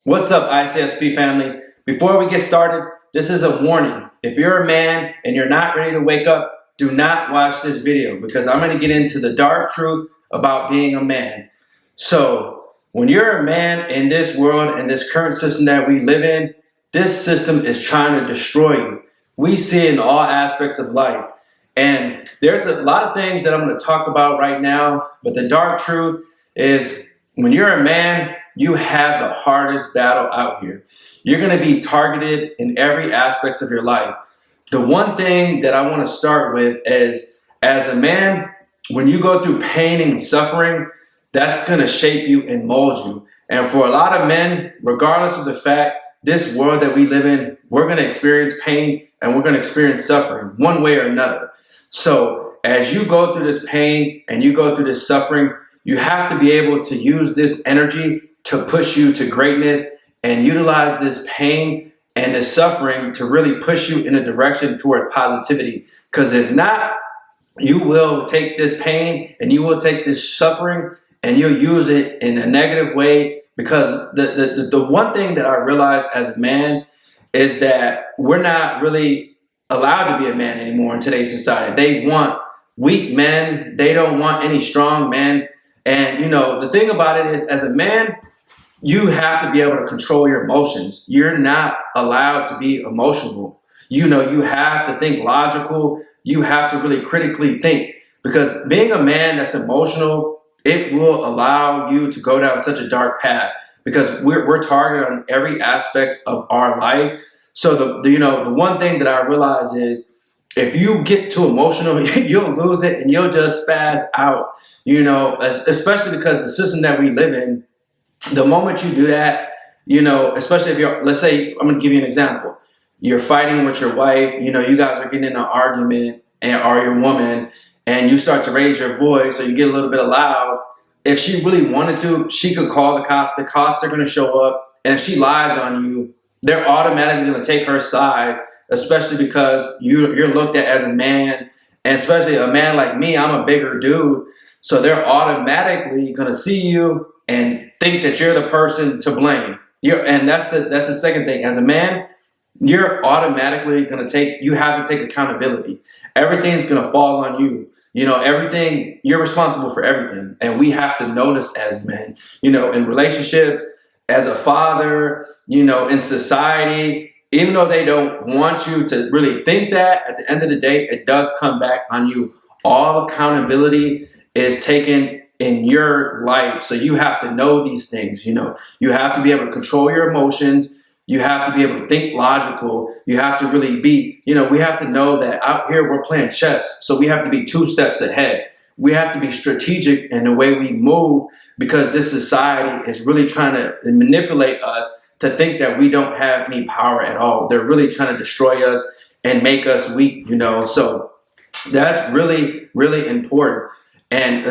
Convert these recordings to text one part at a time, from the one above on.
What's up, ICSP family? Before we get started, this is a warning. If you're a man and you're not ready to wake up, do not watch this video because I'm going to get into the dark truth about being a man. So, when you're a man in this world and this current system that we live in, this system is trying to destroy you. We see it in all aspects of life. And there's a lot of things that I'm going to talk about right now, but the dark truth is when you're a man, you have the hardest battle out here. You're going to be targeted in every aspect of your life. The one thing that I want to start with is, as a man, when you go through pain and suffering, that's going to shape you and mold you. And for a lot of men, regardless of the fact, this world that we live in, we're going to experience pain and we're going to experience suffering one way or another. So as you go through this pain and you go through this suffering, you have to be able to use this energy to push you to greatness and utilize this pain and this suffering to really push you in a direction towards positivity. Because if not, you will take this pain and you will take this suffering and you'll use it in a negative way. Because the one thing that I realized as a man is that we're not really allowed to be a man anymore in today's society. They want weak men. They don't want any strong men. And, the thing about it is, as a man, you have to be able to control your emotions. You're not allowed to be emotional. You have to think logical. You have to really critically think, because being a man that's emotional, it will allow you to go down such a dark path, because we're targeted on every aspect of our life. So the one thing that I realize is, if you get too emotional, you'll lose it and you'll just spaz out, especially because the system that we live in, the moment you do that, especially if let's say, I'm going to give you an example. You're fighting with your wife, you guys are getting in an argument, or your woman, and you start to raise your voice or you get a little bit loud. If she really wanted to, she could call the cops. The cops are going to show up. And if she lies on you, they're automatically going to take her side, especially because you're looked at as a man. And especially a man like me, I'm a bigger dude. So they're automatically going to see you and think that you're the person to blame. And that's the second thing. As a man, you're automatically going to you have to take accountability. Everything's going to fall on you. Everything, you're responsible for everything. And we have to notice as men, in relationships, as a father, in society, even though they don't want you to really think that, at the end of the day, it does come back on you. All accountability is taken in your life. So you have to know these things. You have to be able to control your emotions. You have to be able to think logical. You have to really be, we have to know that out here we're playing chess. So we have to be 2 steps ahead. We have to be strategic in the way we move, because this society is really trying to manipulate us to think that we don't have any power at all. They're really trying to destroy us and make us weak, So that's really, really important. And,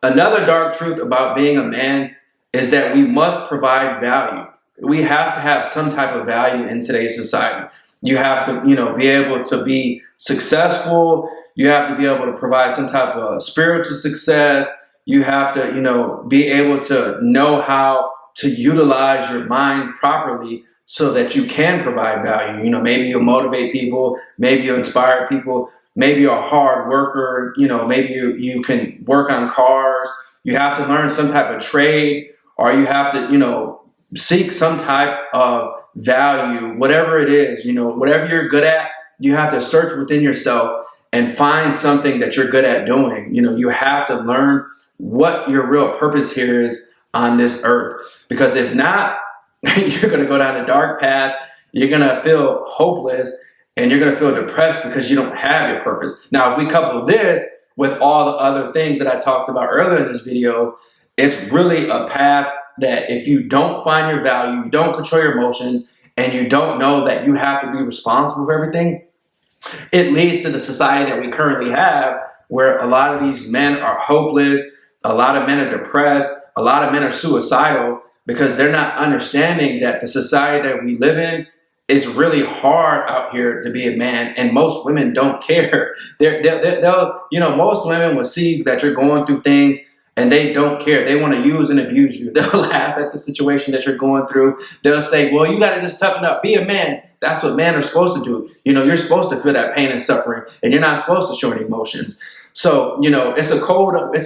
another dark truth about being a man is that we must provide value. We have to have some type of value in today's society. You have to, be able to be successful. You have to be able to provide some type of spiritual success. You have to, be able to know how to utilize your mind properly so that you can provide value. Maybe you'll motivate people. Maybe you'll inspire people. Maybe you're a hard worker. Maybe you can work on cars. You have to learn some type of trade, or you have to, seek some type of value, whatever it is, whatever you're good at, you have to search within yourself and find something that you're good at doing. You have to learn what your real purpose here is on this earth. Because if not, you're going to go down a dark path. You're going to feel hopeless and you're going to feel depressed because you don't have your purpose. Now, if we couple this with all the other things that I talked about earlier in this video, it's really a path that if you don't find your value, you don't control your emotions, and you don't know that you have to be responsible for everything, it leads to the society that we currently have, where a lot of these men are hopeless, a lot of men are depressed, a lot of men are suicidal, because they're not understanding that the society that we live in, it's really hard out here to be a man, and most women don't care. They'll most women will see that you're going through things, and they don't care. They want to use and abuse you. They'll laugh at the situation that you're going through. They'll say, well, you got to just toughen up. Be a man. That's what men are supposed to do. You know, you're supposed to feel that pain and suffering, and you're not supposed to show any emotions. So, you know, it's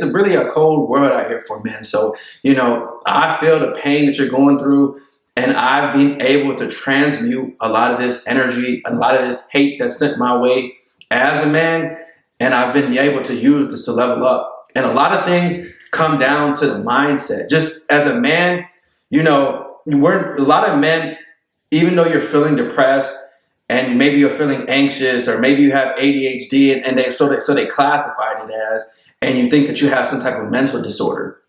really a cold world out here for men. So, you know, I feel the pain that you're going through, and I've been able to transmute a lot of this energy, a lot of this hate that's sent my way as a man, and I've been able to use this to level up. And a lot of things come down to the mindset. Just as a man, you know, a lot of men, even though you're feeling depressed and maybe you're feeling anxious or maybe you have ADHD and they classified it as, and you think that you have some type of mental disorder.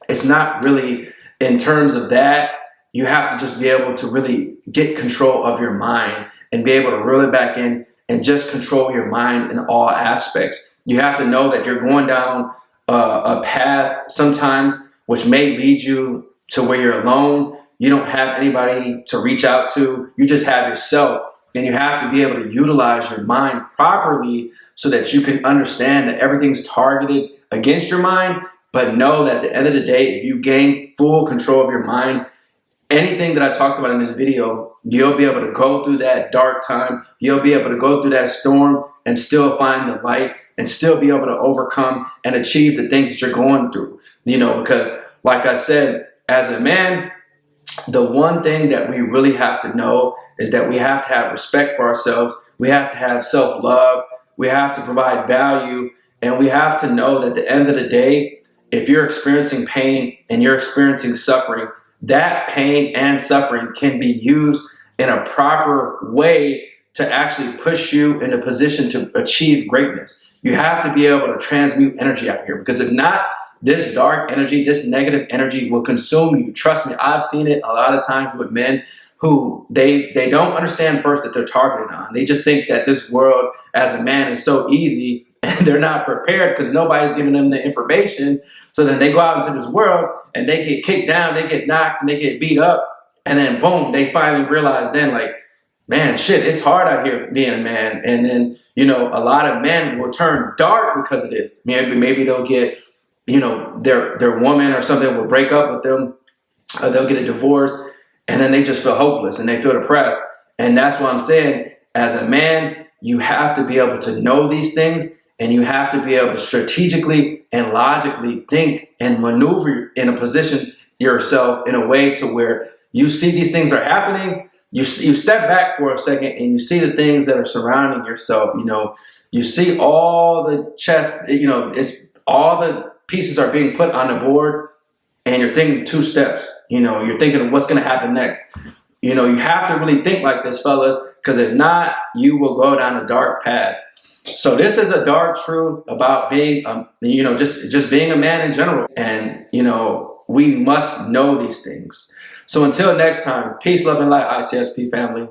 It's not really in terms of that. You have to just be able to really get control of your mind and be able to reel it back in and just control your mind in all aspects. You have to know that you're going down a path sometimes which may lead you to where you're alone. You don't have anybody to reach out to. You just have yourself. And you have to be able to utilize your mind properly so that you can understand that everything's targeted against your mind. But know that at the end of the day, if you gain full control of your mind, anything that I talked about in this video, you'll be able to go through that dark time. You'll be able to go through that storm and still find the light and still be able to overcome and achieve the things that you're going through. You know, because like I said, as a man, the one thing that we really have to know is that we have to have respect for ourselves. We have to have self-love. We have to provide value. And we have to know that at the end of the day, if you're experiencing pain and you're experiencing suffering, that pain and suffering can be used in a proper way to actually push you in a position to achieve greatness. You have to be able to transmute energy out here, because if not, this dark energy, this negative energy will consume you. Trust me, I've seen it a lot of times with men who they don't understand first that they're targeted on. They just think that this world as a man is so easy, and they're not prepared because nobody's giving them the information. So then they go out into this world and they get kicked down, they get knocked, and they get beat up. And then boom, they finally realize then, like, man, shit, it's hard out here being a man. And then, you know, a lot of men will turn dark because of this. Maybe they'll get, you know, their woman or something will break up with them, or they'll get a divorce, and then they just feel hopeless and they feel depressed. And that's what I'm saying. As a man, you have to be able to know these things, and you have to be able to strategically and logically think and maneuver in a position yourself in a way to where you see these things are happening. You step back for a second and you see the things that are surrounding yourself. You know, you see all the chess, you know, it's all the pieces are being put on the board, and you're thinking two steps. You know, you're thinking of what's going to happen next. You know, you have to really think like this, fellas, because if not, you will go down a dark path. So this is a dark truth about being, you know, just being a man in general. And, you know, we must know these things. So until next time, peace, love, and light, ICSP family.